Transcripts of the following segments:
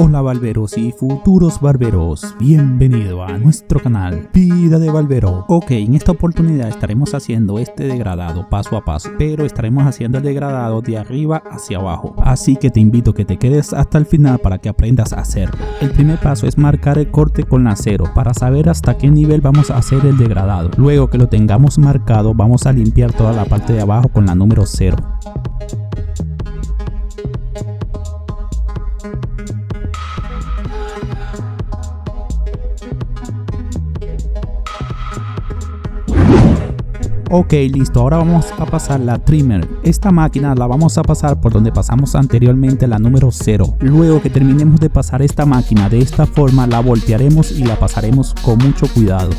Hola barberos y futuros barberos, bienvenido a nuestro canal Vida de Barbero. Ok, en esta oportunidad estaremos haciendo este degradado paso a paso, pero estaremos haciendo el degradado de arriba hacia abajo, así que te invito a que te quedes hasta el final para que aprendas a hacerlo. El primer paso es marcar el corte con la 0 para saber hasta qué nivel vamos a hacer el degradado. Luego que lo tengamos marcado, vamos a limpiar toda la parte de abajo con la número 0. Ok, listo, ahora vamos a pasar la trimmer. Esta máquina la vamos a pasar por donde pasamos anteriormente la número 0. Luego que terminemos de pasar esta máquina de esta forma, la voltearemos y la pasaremos con mucho cuidado.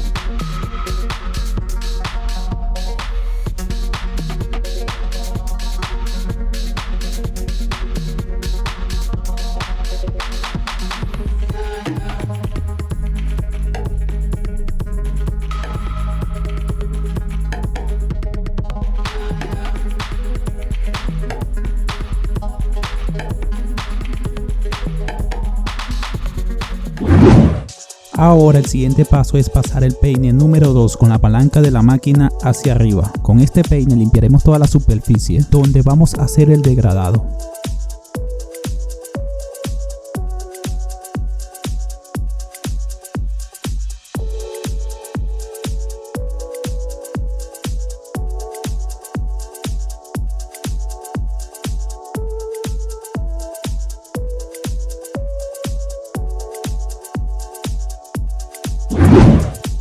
Ahora el siguiente paso es pasar el peine número 2 con la palanca de la máquina hacia arriba. Con este peine limpiaremos toda la superficie donde vamos a hacer el degradado.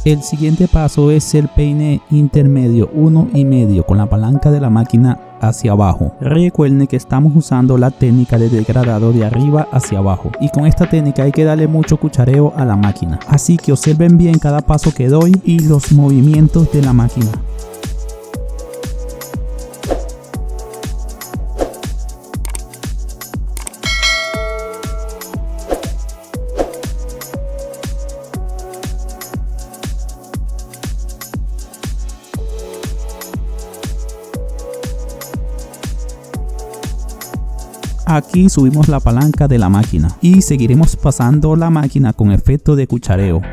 El siguiente paso es el peine intermedio 1,5 con la palanca de la máquina hacia abajo. Recuerden que estamos usando la técnica de degradado de arriba hacia abajo y con esta técnica hay que darle mucho cuchareo a la máquina. Así que observen bien cada paso que doy y los movimientos de la máquina. Aquí subimos la palanca de la máquina y seguiremos pasando la máquina con efecto de cuchareo.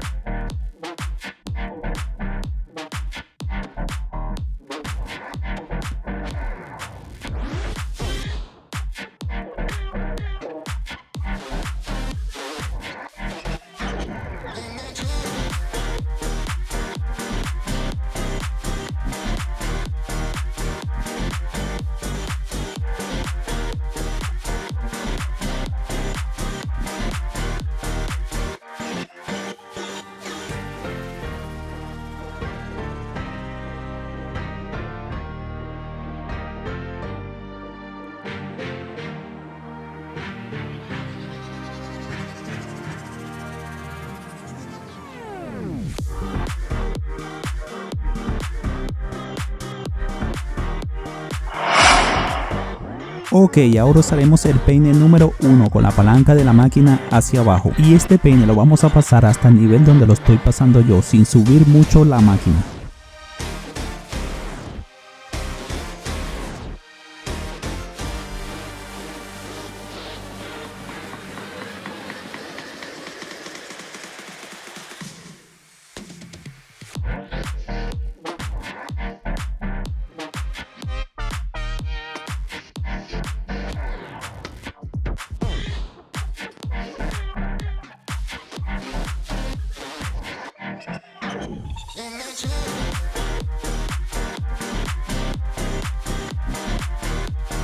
Ok, ahora usaremos el peine número 1 con la palanca de la máquina hacia abajo y este peine lo vamos a pasar hasta el nivel donde lo estoy pasando yo sin subir mucho la máquina.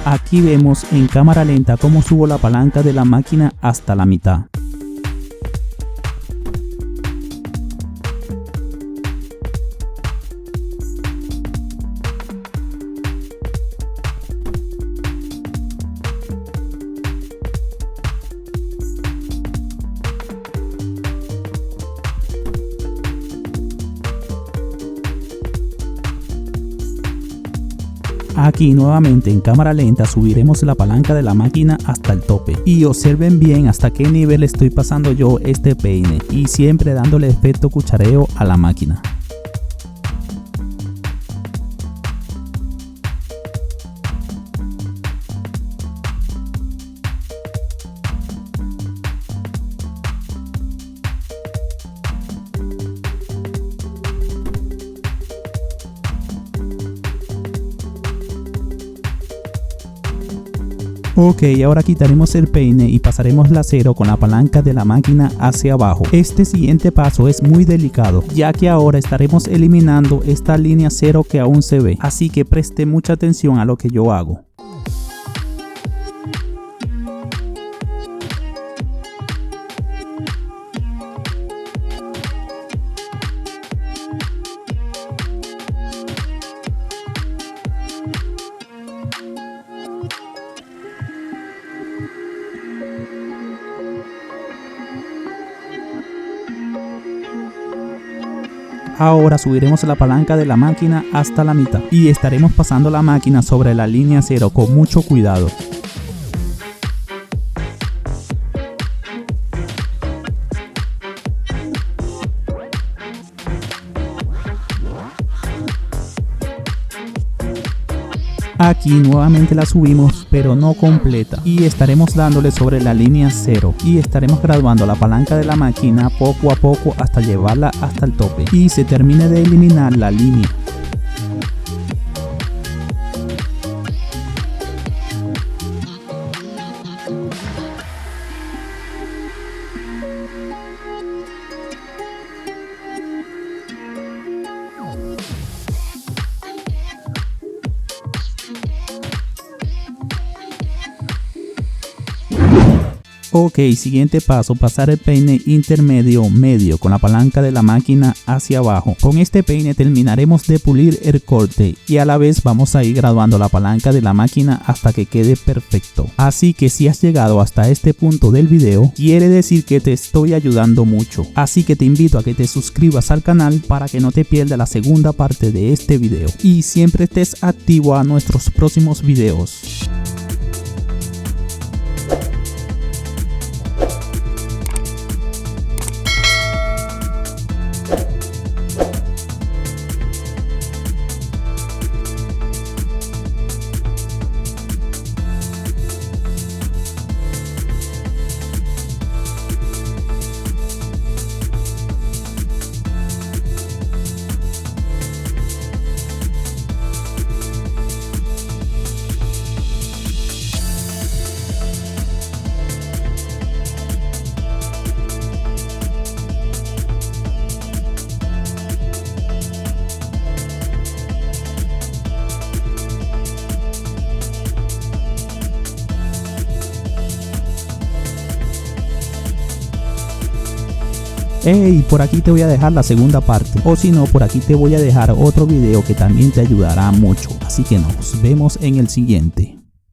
Aquí vemos en cámara lenta cómo subo la palanca de la máquina hasta la mitad. Aquí nuevamente en cámara lenta subiremos la palanca de la máquina hasta el tope y observen bien hasta qué nivel estoy pasando yo este peine y siempre dándole efecto cuchareo a la máquina. Ok, ahora quitaremos el peine y pasaremos la cero con la palanca de la máquina hacia abajo. Este siguiente paso es muy delicado, ya que ahora estaremos eliminando esta línea cero que aún se ve, así que preste mucha atención a lo que yo hago. Ahora subiremos la palanca de la máquina hasta la mitad y estaremos pasando la máquina sobre la línea cero con mucho cuidado. Aquí nuevamente la subimos, pero no completa, y estaremos dándole sobre la línea 0 y estaremos graduando la palanca de la máquina poco a poco hasta llevarla hasta el tope y se termine de eliminar la línea. Ok, siguiente paso, pasar el peine intermedio medio con la palanca de la máquina hacia abajo. Con este peine terminaremos de pulir el corte y a la vez vamos a ir graduando la palanca de la máquina hasta que quede perfecto. Así que si has llegado hasta este punto del video, quiere decir que te estoy ayudando mucho. Así que te invito a que te suscribas al canal para que no te pierdas la segunda parte de este video y siempre estés activo a nuestros próximos videos. Hey, por aquí te voy a dejar la segunda parte, o si no, por aquí te voy a dejar otro video que también te ayudará mucho. Así que nos vemos en el siguiente.